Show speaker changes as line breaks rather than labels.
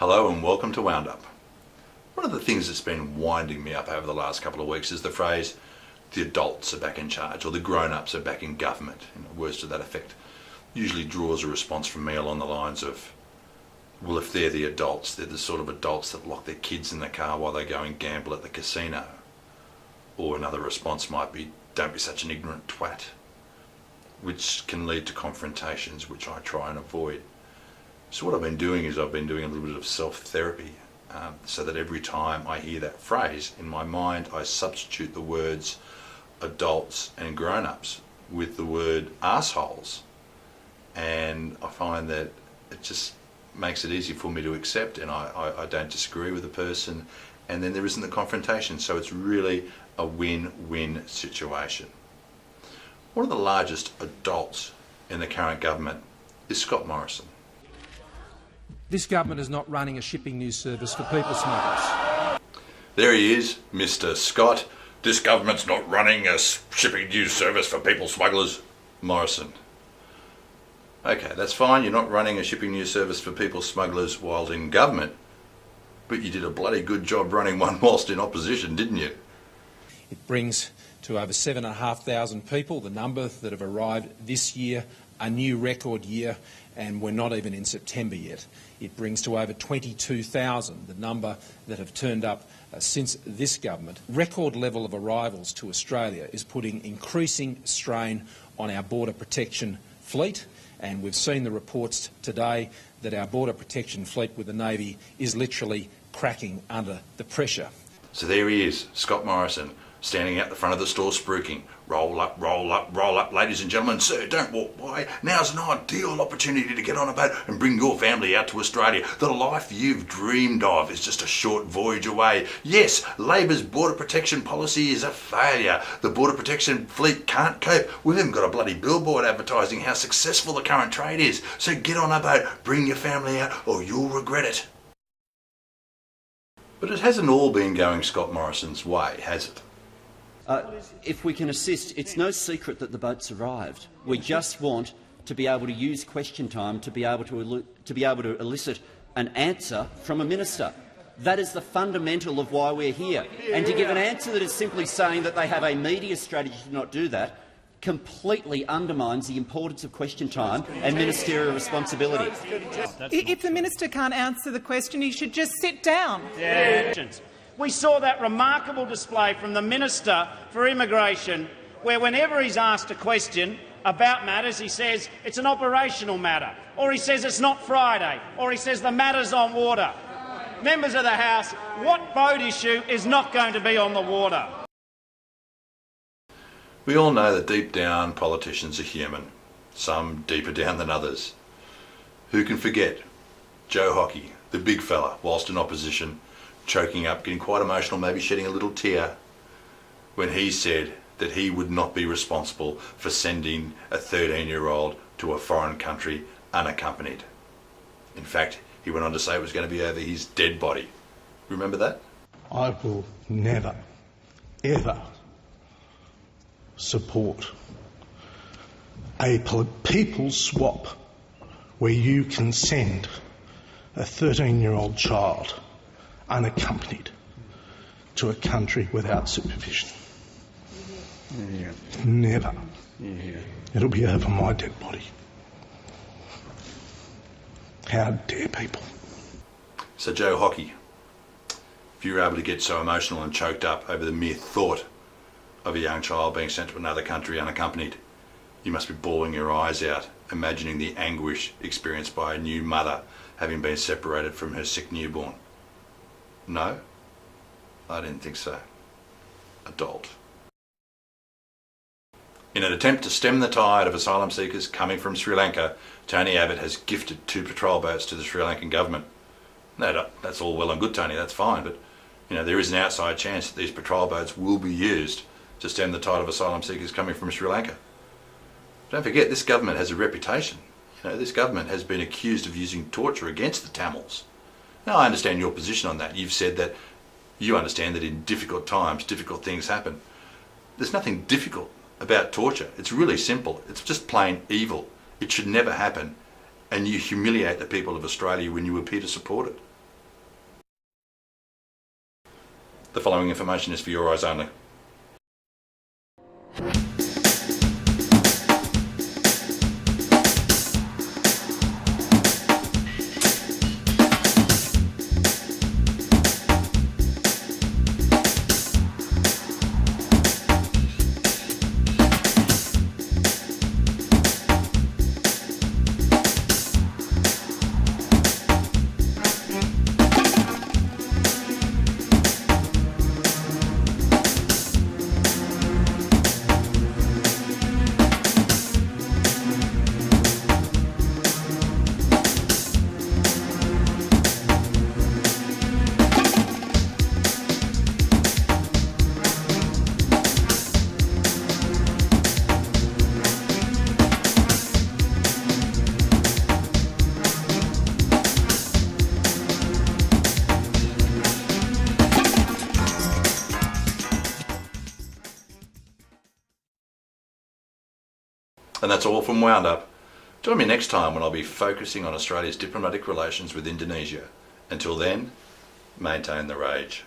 Hello and welcome to Wound Up. One of the things that's been winding me up over the last couple of weeks is the phrase, the adults are back in charge, or the grown-ups are back in government, words to that effect. Usually draws a response from me along the lines of, well, if they're the adults, they're the sort of adults that lock their kids in the car while they go and gamble at the casino. Or another response might be, don't be such an ignorant twat, which can lead to confrontations, which I try and avoid. So what I've been doing is I've been doing a little bit of self-therapy, so that every time I hear that phrase, in my mind I substitute the words adults and grown-ups with the word arseholes. And I find that it just makes it easy for me to accept, and I don't disagree with the person, and then there isn't the confrontation, so it's really a win-win situation. One of the largest adults in the current government is Scott Morrison.
This government is not running a shipping news service for people smugglers.
There he is, Mr. Scott. This government's not running a shipping news service for people smugglers. Morrison. Okay, that's fine. You're not running a shipping news service for people smugglers while in government, but you did a bloody good job running one whilst in opposition, didn't you?
It brings to over 7,500 people, the number that have arrived this year, a new record year, and we're not even in September yet. It brings to over 22,000 the number that have turned up since this government. Record level of arrivals to Australia is putting increasing strain on our border protection fleet, and we've seen the reports today that our border protection fleet with the Navy is literally cracking under the pressure.
So there he is, Scott Morrison, standing out the front of the store spruiking. Roll up, roll up, roll up, ladies and gentlemen. Sir, don't walk by. Now's an ideal opportunity to get on a boat and bring your family out to Australia. The life you've dreamed of is just a short voyage away. Yes, Labor's border protection policy is a failure. The border protection fleet can't cope. We've even got a bloody billboard advertising how successful the current trade is. So get on a boat, bring your family out, or you'll regret it. But it hasn't all been going Scott Morrison's way, has it?
If we can assist, it's no secret that the boat's arrived. We just want to be able to use question time to be able to elicit an answer from a minister. That is the fundamental of why we're here. And to give an answer that is simply saying that they have a media strategy to not do that completely undermines the importance of question time and ministerial responsibility.
If the minister can't answer the question, he should just sit down.
We saw that remarkable display from the Minister for Immigration, where whenever he's asked a question about matters, he says it's an operational matter, or he says it's not Friday, or he says the matter's on water. Members of the House, what boat issue is not going to be on the water?
We all know that deep down politicians are human, some deeper down than others. Who can forget Joe Hockey, the big fella, whilst in opposition, choking up, getting quite emotional, maybe shedding a little tear, when he said that he would not be responsible for sending a 13-year-old to a foreign country unaccompanied. In fact, he went on to say it was going to be over his dead body. Remember that?
I will never, ever support a people swap where you can send a 13-year-old child unaccompanied to a country without supervision.
Yeah.
Never.
Yeah.
It'll be over my dead body. How dare people?
So Joe Hockey, if you were able to get so emotional and choked up over the mere thought of a young child being sent to another country unaccompanied, you must be bawling your eyes out, imagining the anguish experienced by a new mother having been separated from her sick newborn. No? I didn't think so. Adult. In an attempt to stem the tide of asylum seekers coming from Sri Lanka, Tony Abbott has gifted 2 patrol boats to the Sri Lankan government. No, that's all well and good, Tony, that's fine, but there is an outside chance that these patrol boats will be used to stem the tide of asylum seekers coming from Sri Lanka. Don't forget, this government has a reputation. This government has been accused of using torture against the Tamils. Now, I understand your position on that. You've said that you understand that in difficult times, difficult things happen. There's nothing difficult about torture. It's really simple. It's just plain evil. It should never happen. And you humiliate the people of Australia when you appear to support it. The following information is for your eyes only. And that's all from Wound Up. Join me next time when I'll be focusing on Australia's diplomatic relations with Indonesia. Until then, maintain the rage.